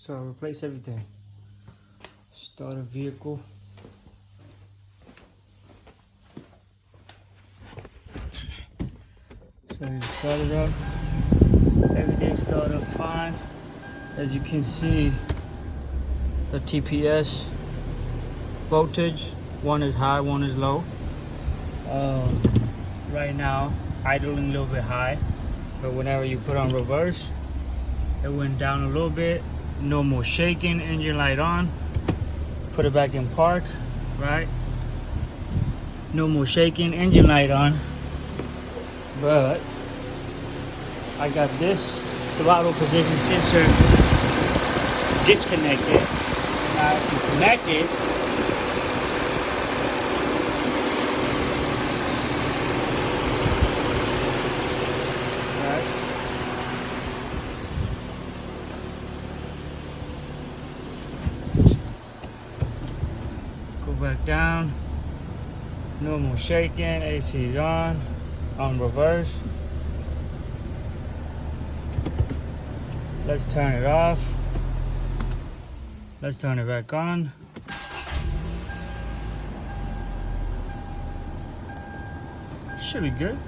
So replace everything. Start a vehicle. So you start it up. Everything started up fine. As you can see, the TPS voltage, one is high, one is low. Right now, idling a little bit high, but whenever you put on reverse, it went down a little bit. No more shaking. Engine light on. Put it back in park, right? No more shaking. Engine light on. But I got this throttle position sensor disconnected. Now if you connect it, go back down. No more shaking. AC is on reverse. Let's turn it off. Let's turn it back on. Should be good.